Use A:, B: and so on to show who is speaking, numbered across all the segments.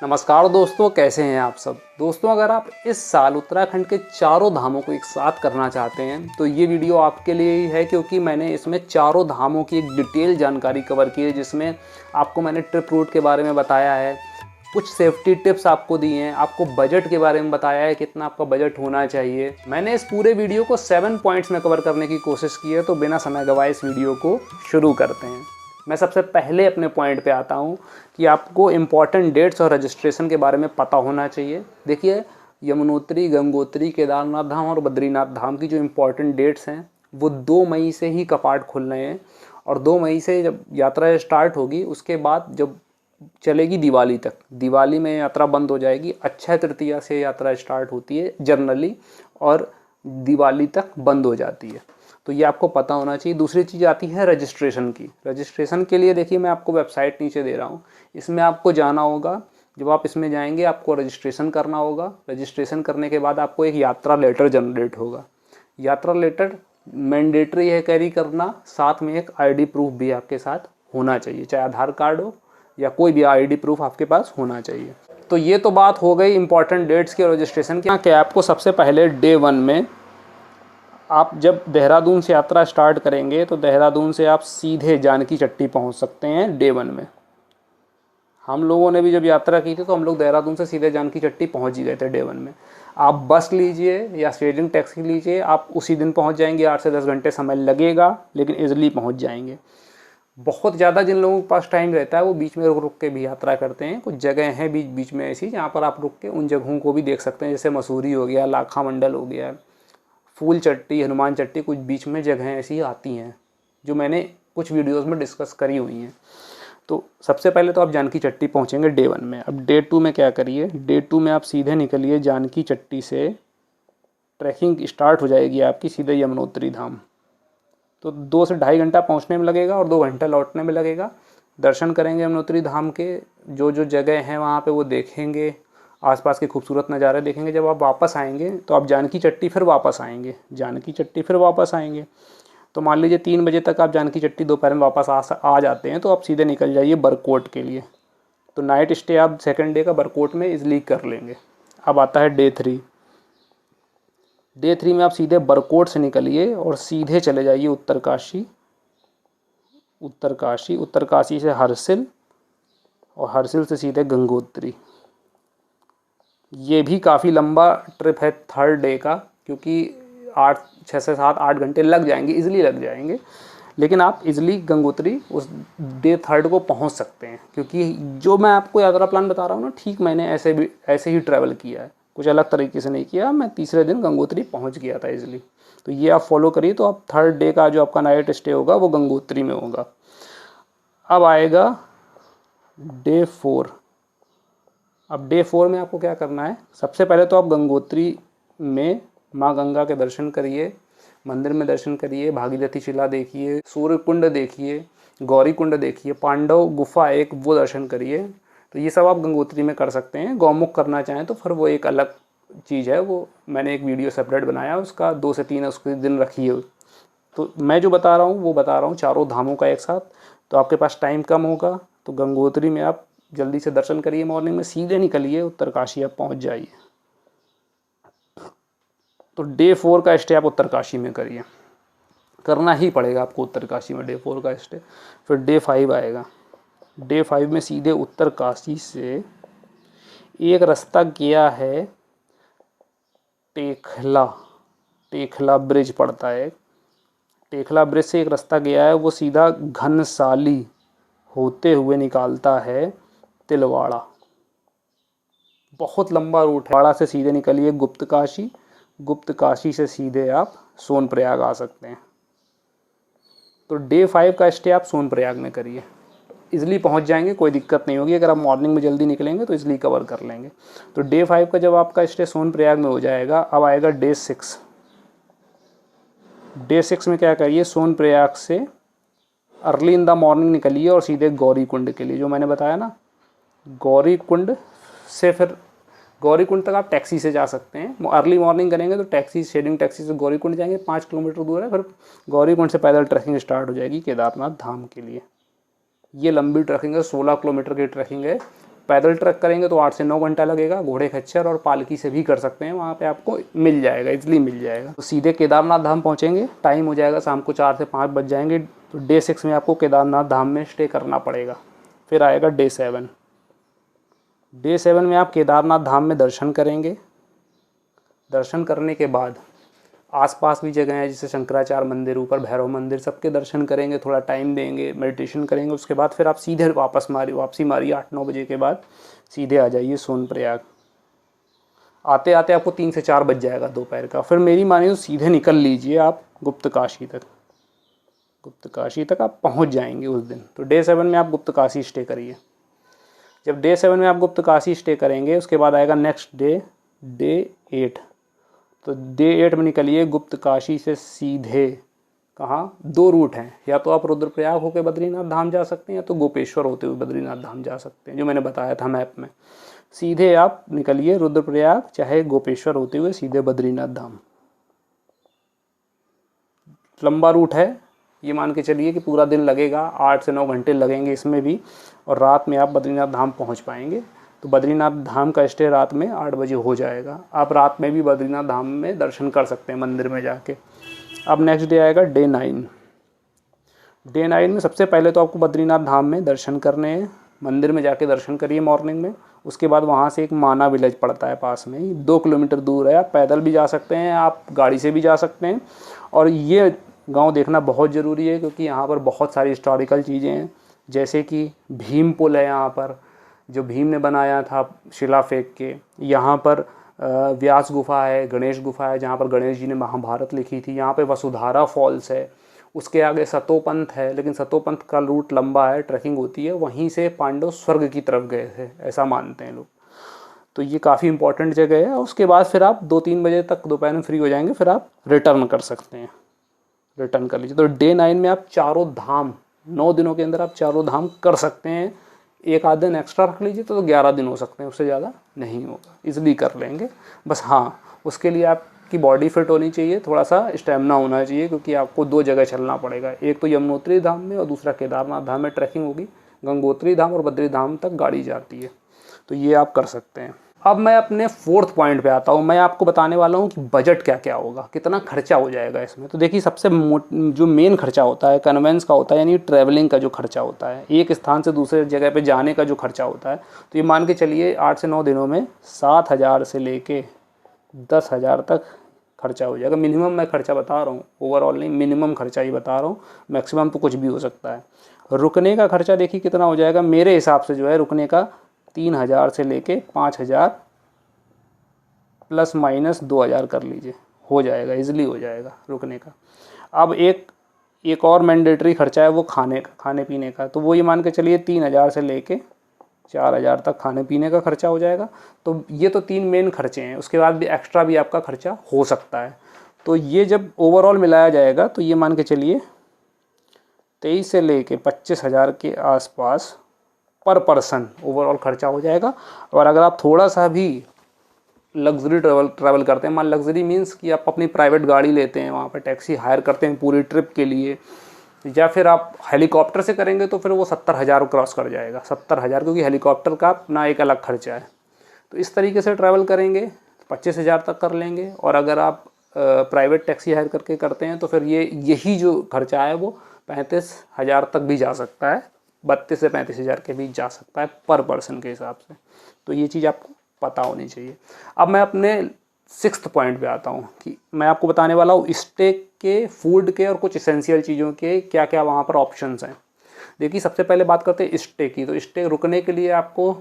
A: नमस्कार दोस्तों, कैसे हैं आप सब। दोस्तों, अगर आप इस साल उत्तराखंड के चारों धामों को एक साथ करना चाहते हैं तो ये वीडियो आपके लिए ही है, क्योंकि मैंने इसमें चारों धामों की एक डिटेल जानकारी कवर की है, जिसमें आपको मैंने ट्रिप रूट के बारे में बताया है, कुछ सेफ्टी टिप्स आपको दिए हैं, आपको बजट के बारे में बताया है, कितना आपका बजट होना चाहिए। मैंने इस पूरे वीडियो को 7 पॉइंट्स में कवर करने की कोशिश की है, तो बिना समय गवाए इस वीडियो को शुरू करते हैं। मैं सबसे पहले अपने पॉइंट पे आता हूँ कि आपको इम्पॉर्टेंट डेट्स और रजिस्ट्रेशन के बारे में पता होना चाहिए। देखिए, यमुनोत्री, गंगोत्री, केदारनाथ धाम और बद्रीनाथ धाम की जो इम्पॉर्टेंट डेट्स हैं वो 2 मई से ही कपाट खुल रहे हैं, और 2 मई से जब यात्रा स्टार्ट होगी उसके बाद जब चलेगी दिवाली तक, दिवाली में यात्रा बंद हो जाएगी। अक्षय तृतीया से यात्रा स्टार्ट होती है जनरली और दिवाली तक बंद हो जाती है, तो ये आपको पता होना चाहिए। दूसरी चीज़ आती है रजिस्ट्रेशन की। रजिस्ट्रेशन के लिए देखिए, मैं आपको वेबसाइट नीचे दे रहा हूँ, इसमें आपको जाना होगा। जब आप इसमें जाएंगे आपको रजिस्ट्रेशन करना होगा। रजिस्ट्रेशन करने के बाद आपको एक यात्रा लेटर जनरेट होगा। यात्रा लेटर मैंडेटरी है कैरी करना, साथ में एक आईडी प्रूफ भी आपके साथ होना चाहिए, चाहे आधार कार्ड हो या कोई भी आईडी प्रूफ आपके पास होना चाहिए। तो ये तो बात हो गई इंपॉर्टेंट डेट्स की, रजिस्ट्रेशन की। क्या आपको सबसे पहले डे 1 में आप जब देहरादून से यात्रा स्टार्ट करेंगे तो देहरादून से आप सीधे जानकी चट्टी पहुंच सकते हैं डे 1 में। हम लोगों ने भी जब यात्रा की थी तो हम लोग देहरादून से सीधे जानकी चट्टी पहुंच ही गए थे डे 1 में। आप बस लीजिए या शेयरिंग टैक्सी लीजिए, आप उसी दिन पहुंच जाएंगे। 8 से 10 घंटे समय लगेगा, लेकिन ईजिली पहुंच जाएंगे। बहुत ज़्यादा जिन लोगों के पास टाइम रहता है वो बीच में रुक रुक के भी यात्रा करते हैं। कुछ जगह हैं बीच बीच में ऐसी जहाँ पर आप रुक के उन जगहों को भी देख सकते हैं, जैसे मसूरी हो गया, लाखा मंडल हो गया, फूल चट्टी, हनुमान चट्टी, कुछ बीच में जगहें ऐसी आती हैं जो मैंने कुछ वीडियोस में डिस्कस करी हुई हैं। तो सबसे पहले तो आप जानकी चट्टी पहुंचेंगे डे 1 में। अब डे 2 में क्या करिए, डे 2 में आप सीधे निकलिए जानकी चट्टी से, ट्रैकिंग स्टार्ट हो जाएगी आपकी सीधे यमुनोत्री धाम। तो 2 से ढाई घंटा पहुंचने में लगेगा और 2 घंटा लौटने में लगेगा। दर्शन करेंगे यमुनोत्री धाम के, जो जो जगह हैं वहाँ पे वो देखेंगे, आसपास के खूबसूरत नज़ारे देखेंगे। जब आप वापस आएंगे तो आप जानकी चट्टी फिर वापस आएंगे, जानकी चट्टी फिर वापस आएंगे। तो मान लीजिए 3 बजे तक आप जानकी चट्टी दोपहर में वापस आ जाते हैं, तो आप सीधे निकल जाइए बरकोट के लिए। तो नाइट स्टे आप सेकंड डे का बरकोट में इजली कर लेंगे। अब आता है डे 3। डे 3 में आप सीधे बरकोट से निकलिए और सीधे चले जाइए उत्तरकाशी, उत्तरकाशी से हरसिल, और हरसिल से सीधे गंगोत्री। ये भी काफ़ी लंबा ट्रिप है थर्ड डे का, क्योंकि 6 से 7 8 घंटे लग जाएंगे, इजीली लग जाएंगे। लेकिन आप इजीली गंगोत्री उस डे 3 को पहुंच सकते हैं, क्योंकि जो मैं आपको यात्रा प्लान बता रहा हूँ ना, ठीक मैंने ऐसे ही ट्रैवल किया है, कुछ अलग तरीके से नहीं किया। मैं तीसरे दिन गंगोत्री पहुँच गया था इजीली। तो ये आप फॉलो करिए, तो आप थर्ड डे का जो आपका नाइट स्टे होगा वो गंगोत्री में होगा। अब आएगा डे 4। अब डे 4 में आपको क्या करना है, सबसे पहले तो आप गंगोत्री में माँ गंगा के दर्शन करिए, मंदिर में दर्शन करिए, भागीरथी शिला देखिए, सूर्य कुंड देखिए, गौरी कुंड देखिए, पांडव गुफा एक वो दर्शन करिए। तो ये सब आप गंगोत्री में कर सकते हैं। गौमुख करना चाहें तो फिर वो एक अलग चीज़ है, वो मैंने एक वीडियो सेपरेट बनाया, उसका 2 से 3 उसके दिन रखिए। तो मैं जो बता रहा हूँ वो बता रहा हूँ चारों धामों का एक साथ। तो आपके पास टाइम कम होगा, तो गंगोत्री में आप जल्दी से दर्शन करिए, मॉर्निंग में सीधे निकलिए, उत्तरकाशी आप पहुंच जाइए। तो डे 4 का स्टे आप उत्तरकाशी में करिए, करना ही पड़ेगा आपको उत्तरकाशी में डे 4 का स्टे। फिर डे 5 आएगा। डे 5 में सीधे उत्तरकाशी से एक रास्ता गया है टेखला ब्रिज पड़ता है। टेखला ब्रिज से एक रास्ता गया है, वो सीधा घनसाली होते हुए निकालता है तिलवाड़ा। बहुत लंबा रूट है। वाड़ा से सीधे निकलिए गुप्त काशी से सीधे आप सोनप्रयाग आ सकते हैं। तो डे 5 का स्टे आप सोनप्रयाग में करिए, इजली पहुंच जाएंगे, कोई दिक्कत नहीं होगी। अगर आप मॉर्निंग में जल्दी निकलेंगे तो इजली कवर कर लेंगे। तो डे 5 का जब आपका स्टे सोनप्रयाग में हो जाएगा, अब आएगा डे 6। डे 6 में क्या करिए, सोनप्रयाग से अर्ली इन द मॉर्निंग निकलिए और सीधे गौरी कुंड के लिए, जो मैंने बताया ना, गौरी कुंड से फिर गौरी कुंड तक आप टैक्सी से जा सकते हैं। अर्ली मॉर्निंग करेंगे तो टैक्सी, शेयरिंग टैक्सी से गौरी कुंड जाएंगे, 5 किलोमीटर दूर है। फिर गौरी कुंड से पैदल ट्रैकिंग स्टार्ट हो जाएगी केदारनाथ धाम के लिए। ये लंबी ट्रैकिंग है, 16 किलोमीटर की ट्रैकिंग है। पैदल ट्रैक करेंगे तो 8 से 9 घंटा लगेगा। घोड़े खच्चर और पालकी से भी कर सकते हैं, वहाँ पे आपको मिल जाएगा, इजली मिल जाएगा। तो सीधे केदारनाथ धाम पहुँचेंगे, टाइम हो जाएगा शाम को 4 से 5 बज जाएंगे। तो डे 6 में आपको केदारनाथ धाम में स्टे करना पड़ेगा। फिर आएगा डे 7। डे 7 में आप केदारनाथ धाम में दर्शन करेंगे। दर्शन करने के बाद आसपास भी जगह है, जैसे शंकराचार्य मंदिर, ऊपर भैरव मंदिर, सबके दर्शन करेंगे, थोड़ा टाइम देंगे, मेडिटेशन करेंगे। उसके बाद फिर आप सीधे वापसी मारिए 8-9 बजे के बाद, सीधे आ जाइए सोनप्रयाग। आते आते आपको 3 से 4 बज जाएगा दोपहर का। फिर मेरी मानिए तो सीधे निकल लीजिए आप गुप्तकाशी तक। गुप्तकाशी तक आप पहुंच जाएंगे उस दिन। तो डे 7 में आप गुप्तकाशी स्टे करिए। जब डे 7 में आप गुप्तकाशी स्टे करेंगे, उसके बाद आएगा नेक्स्ट डे 8। तो डे 8 में निकलिए गुप्तकाशी से सीधे कहाँ, 2 रूट हैं, या तो आप रुद्रप्रयाग होकर बद्रीनाथ धाम जा सकते हैं, या तो गोपेश्वर होते हुए बद्रीनाथ धाम जा सकते हैं, जो मैंने बताया था मैप में। सीधे आप निकलिए रुद्रप्रयाग चाहे गोपेश्वर होते हुए सीधे बद्रीनाथ धाम। लंबा रूट है, ये मान के चलिए कि पूरा दिन लगेगा, 8 से 9 घंटे लगेंगे इसमें भी, और रात में आप बद्रीनाथ धाम पहुंच पाएंगे। तो बद्रीनाथ धाम का स्टे रात में 8 बजे हो जाएगा। आप रात में भी बद्रीनाथ धाम में दर्शन कर सकते हैं मंदिर में जाके। अब नेक्स्ट डे आएगा डे 9। डे 9 में सबसे पहले तो आपको बद्रीनाथ धाम में दर्शन करने हैं, मंदिर में जाके दर्शन करिए मॉर्निंग में। उसके बाद वहाँ से एक माना विलेज पड़ता है पास में ही, 2 किलोमीटर दूर है। आप पैदल भी जा सकते हैं, आप गाड़ी से भी जा सकते हैं। और ये गांव देखना बहुत ज़रूरी है, क्योंकि यहाँ पर बहुत सारी हिस्टोरिकल चीज़ें हैं, जैसे कि भीम पुल है यहाँ पर, जो भीम ने बनाया था शिला फेंक के। यहाँ पर व्यास गुफा है, गणेश गुफा है, जहाँ पर गणेश जी ने महाभारत लिखी थी। यहाँ पे वसुधारा फॉल्स है। उसके आगे सतोपंथ है, लेकिन सतोपंथ का रूट लंबा है, ट्रैकिंग होती है। वहीं से पांडव स्वर्ग की तरफ गए थे, ऐसा मानते हैं लोग। तो ये काफ़ी इंपॉर्टेंट जगह है। उसके बाद फिर आप 2-3 बजे तक दोपहर में फ्री हो जाएंगे, फिर आप रिटर्न कर सकते हैं, रिटर्न कर लीजिए। तो डे 9 में आप चारों धाम, 9 दिनों के अंदर आप चारों धाम कर सकते हैं। एक आध दिन एक्स्ट्रा रख लीजिए तो 11 दिन हो सकते हैं, उससे ज़्यादा नहीं होगा, इजली कर लेंगे। बस हाँ, उसके लिए आपकी बॉडी फिट होनी चाहिए, थोड़ा सा स्टेमिना होना चाहिए, क्योंकि आपको 2 जगह चलना पड़ेगा। एक तो यमुनोत्री धाम में और दूसरा केदारनाथ धाम में ट्रैकिंग होगी। गंगोत्री धाम और बद्री धाम तक गाड़ी जाती है, तो ये आप कर सकते हैं। अब मैं अपने 4th पॉइंट पे आता हूँ। मैं आपको बताने वाला हूँ कि बजट क्या क्या होगा, कितना खर्चा हो जाएगा इसमें। तो देखिए, सबसे जो मेन खर्चा होता है कन्वेंस का होता है, यानी ट्रैवलिंग का जो खर्चा होता है, एक स्थान से दूसरे जगह पे जाने का जो खर्चा होता है। तो ये मान के चलिए 8 से 9 दिनों में 7,000 से लेके 10,000 तक खर्चा हो जाएगा। मिनिमम मैं खर्चा बता रहा हूँ, ओवरऑल नहीं, मिनिमम खर्चा ही बता रहा हूँ। मैक्सिमम तो कुछ भी हो सकता है। रुकने का खर्चा देखिए कितना हो जाएगा। मेरे हिसाब से जो है रुकने का 3,000 से लेके 5,000 प्लस माइनस 2,000 कर लीजिए, हो जाएगा, इजीली हो जाएगा रुकने का। अब एक और मैंडेटरी खर्चा है, वो खाने पीने का। तो वो ये मान के चलिए 3,000 से लेके 4,000 तक खाने पीने का खर्चा हो जाएगा। तो ये तो 3 मेन खर्चे हैं। उसके बाद भी एक्स्ट्रा भी आपका खर्चा हो सकता है। तो ये जब ओवरऑल मिलाया जाएगा तो ये मान के चलिए 23 से लेके 25,000 के आसपास पर पर्सन ओवरऑल खर्चा हो जाएगा। और अगर आप थोड़ा सा भी लग्जरी ट्रैवल करते हैं, मान लग्जरी मीन्स कि आप अपनी प्राइवेट गाड़ी लेते हैं, वहाँ पर टैक्सी हायर करते हैं पूरी ट्रिप के लिए, या फिर आप हेलीकॉप्टर से करेंगे तो फिर वो 70,000 क्रॉस कर जाएगा। 70,000, क्योंकि हेलीकॉप्टर का अपना एक अलग खर्चा है। तो इस तरीके से ट्रैवल करेंगे 25,000 तक कर लेंगे। और अगर आप प्राइवेट टैक्सी हायर करके करते हैं तो फिर यही जो खर्चा है वो 35,000 तक भी जा सकता है, 32 से 35,000 के बीच जा सकता है पर पर्सन के हिसाब से। तो ये चीज़ आपको पता होनी चाहिए। अब मैं अपने 6th पॉइंट पे आता हूँ कि मैं आपको बताने वाला हूँ स्टे के, फूड के और कुछ इसेंशियल चीज़ों के क्या क्या वहाँ पर ऑप्शंस हैं। देखिए, सबसे पहले बात करते हैं स्टे की। तो स्टे रुकने के लिए आपको,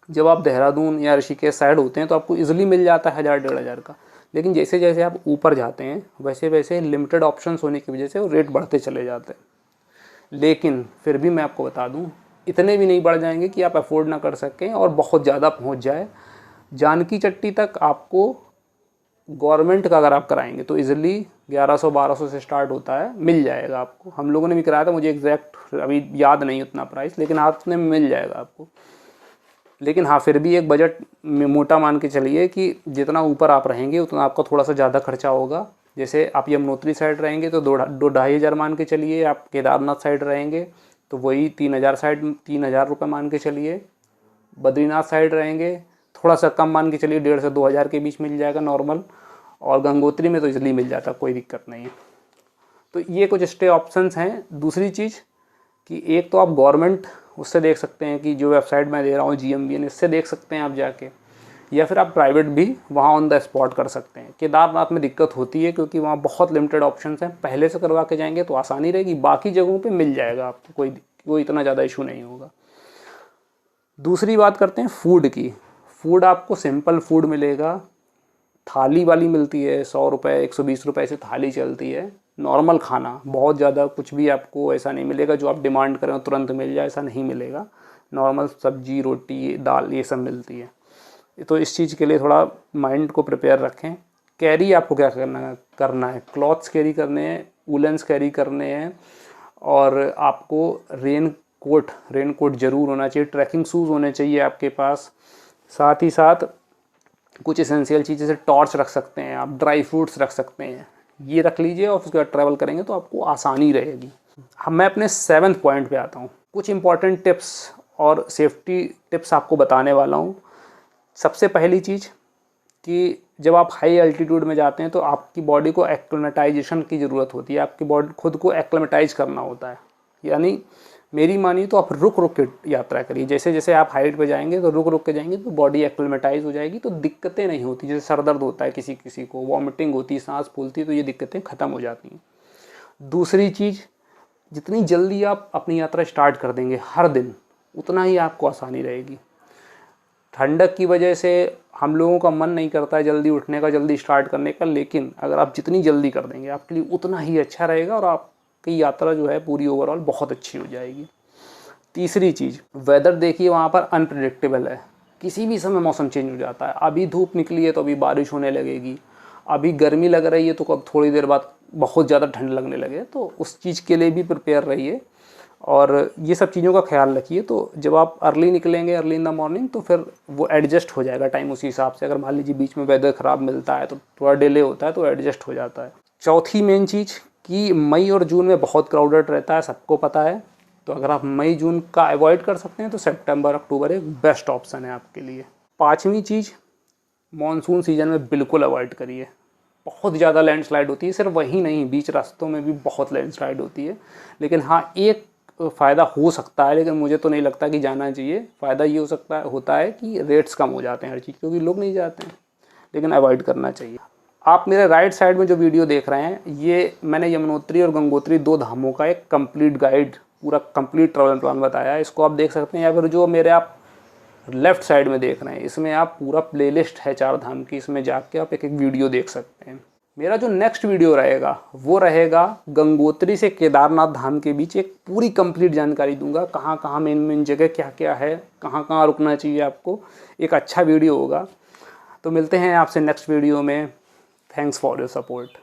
A: जब आप देहरादून या ऋषिकेश साइड होते हैं तो आपको इजीली मिल जाता है 1,000-1,500 का। लेकिन जैसे जैसे आप ऊपर जाते हैं वैसे वैसे लिमिटेड ऑप्शंस होने की वजह से वो रेट बढ़ते चले जाते हैं। लेकिन फिर भी मैं आपको बता दूं, इतने भी नहीं बढ़ जाएंगे कि आप अफोर्ड ना कर सकें और बहुत ज़्यादा पहुंच जाए। जानकी चट्टी तक आपको गवर्नमेंट का अगर आप कराएंगे तो इजीली 1100-1200 से स्टार्ट होता है, मिल जाएगा आपको। हम लोगों ने भी कराया था, मुझे एग्जैक्ट अभी याद नहीं उतना प्राइस, लेकिन हाथ में मिल जाएगा आपको। लेकिन हाँ, फिर भी एक बजट में मोटा मान के चलिए कि जितना ऊपर आप रहेंगे उतना आपका थोड़ा सा ज़्यादा खर्चा होगा। जैसे आप यमुनोत्री साइड रहेंगे तो 2-2,500 मान के चलिए। आप केदारनाथ साइड रहेंगे तो वही 3,000 रुपये मान के चलिए। बद्रीनाथ साइड रहेंगे थोड़ा सा कम मान के चलिए 1,500 से 2,000 के बीच मिल जाएगा नॉर्मल, और गंगोत्री में तो इजली मिल जाता, कोई दिक्कत नहीं है। तो ये कुछ स्टे ऑप्शंस हैं। दूसरी चीज़ कि एक तो आप गवर्नमेंट उससे देख सकते हैं कि जो वेबसाइट मैं दे रहा हूँ GMBN, इससे देख सकते हैं आप जाके, या फिर आप प्राइवेट भी वहाँ ऑन द स्पॉट कर सकते हैं। केदारनाथ में दिक्कत होती है क्योंकि वहाँ बहुत लिमिटेड ऑप्शंस हैं, पहले से करवा के जाएंगे तो आसानी रहेगी, बाकी जगहों पे मिल जाएगा आपको, कोई इतना ज़्यादा इशू नहीं होगा। दूसरी बात करते हैं फूड की। फूड आपको सिंपल फूड मिलेगा, थाली वाली मिलती है, 100 रुपये 120 रुपये से थाली चलती है। नॉर्मल खाना, बहुत ज़्यादा कुछ भी आपको ऐसा नहीं मिलेगा जो आप डिमांड करें तुरंत मिल जाए, ऐसा नहीं मिलेगा। नॉर्मल सब्जी रोटी दाल ये सब मिलती है। तो इस चीज़ के लिए थोड़ा माइंड को प्रिपेयर रखें। कैरी आपको क्या करना है, क्लॉथ्स कैरी करने हैं, वूलन्स कैरी करने हैं, और आपको रेन कोट ज़रूर होना चाहिए, ट्रैकिंग शूज़ होने चाहिए आपके पास। साथ ही साथ कुछ एसेंशियल चीज़ जैसे टॉर्च रख सकते हैं आप, ड्राई फ्रूट्स रख सकते हैं, ये रख लीजिए और उसके बाद ट्रैवल करेंगे तो आपको आसानी रहेगी। मैं अपने 7th पॉइंट पे आता हूँ। कुछ इंपॉर्टेंट टिप्स और सेफ्टी टिप्स आपको बताने वाला हूँ। सबसे पहली चीज़ कि जब आप हाई एल्टीट्यूड में जाते हैं तो आपकी बॉडी को एक्लेमेटाइजेशन की ज़रूरत होती है, आपकी बॉडी खुद को एक्लेमेटाइज करना होता है। यानी मेरी मानिए तो आप रुक रुक के यात्रा करिए, जैसे जैसे आप हाइट पे जाएंगे तो रुक रुक के जाएंगे तो बॉडी एक्लेमेटाइज हो जाएगी, तो दिक्कतें नहीं होती। जैसे सर दर्द होता है किसी किसी को, वॉमिटिंग होती है, सांस फूलती है, तो ये दिक्कतें ख़त्म हो जाती हैं। दूसरी चीज़, जितनी जल्दी आप अपनी यात्रा स्टार्ट कर देंगे हर दिन, उतना ही आपको आसानी रहेगी। ठंडक की वजह से हम लोगों का मन नहीं करता है जल्दी उठने का, जल्दी स्टार्ट करने का, लेकिन अगर आप जितनी जल्दी कर देंगे आपके लिए उतना ही अच्छा रहेगा और आपकी यात्रा जो है पूरी ओवरऑल बहुत अच्छी हो जाएगी। तीसरी चीज़, वेदर देखिए वहाँ पर अनप्रेडिक्टेबल है, किसी भी समय मौसम चेंज हो जाता है। अभी धूप निकली है तो अभी बारिश होने लगेगी, अभी गर्मी लग रही है तो कब थोड़ी देर बाद बहुत ज़्यादा ठंड लगने लगे, तो उस चीज़ के लिए भी प्रिपेयर रहिए और ये सब चीज़ों का ख्याल रखिए। तो जब आप अर्ली निकलेंगे, अर्ली इन द मॉर्निंग, तो फिर वो एडजस्ट हो जाएगा टाइम उसी हिसाब से। अगर मान लीजिए बीच में वेदर ख़राब मिलता है तो थोड़ा डिले होता है तो एडजस्ट हो जाता है। चौथी मेन चीज़ कि मई और जून में बहुत क्राउडेड रहता है, सबको पता है, तो अगर आप मई जून का अवॉइड कर सकते हैं तो सितंबर अक्टूबर एक बेस्ट ऑप्शन है आपके लिए। पाँचवीं चीज़, मानसून सीजन में बिल्कुल अवॉइड करिए, बहुत ज़्यादा लैंडस्लाइड होती है। सिर्फ वही नहीं, बीच रास्तों में भी बहुत लैंडस्लाइड होती है। लेकिन हाँ, एक फ़ायदा हो सकता है, लेकिन मुझे तो नहीं लगता कि जाना चाहिए। फ़ायदा ये होता है कि रेट्स कम हो जाते हैं हर चीज़, क्योंकि लोग नहीं जाते हैं, लेकिन अवॉइड करना चाहिए। आप मेरे राइट साइड में जो वीडियो देख रहे हैं, ये मैंने यमुनोत्री और गंगोत्री 2 धामों का एक कंप्लीट गाइड, पूरा कंप्लीट ट्रैवल प्लान बताया है। इसको आप देख सकते हैं, या फिर जो मेरे आप लेफ़्ट साइड में देख रहे हैं, इसमें आप पूरा प्लेलिस्ट है 4 धाम की, इसमें जाके आप एक एक वीडियो देख सकते हैं। मेरा जो नेक्स्ट वीडियो रहेगा वो रहेगा गंगोत्री से केदारनाथ धाम के बीच, एक पूरी कंप्लीट जानकारी दूंगा, कहाँ कहाँ मेन जगह क्या क्या है, कहाँ कहाँ रुकना चाहिए आपको। एक अच्छा वीडियो होगा। तो मिलते हैं आपसे नेक्स्ट वीडियो में। Thanks for your support.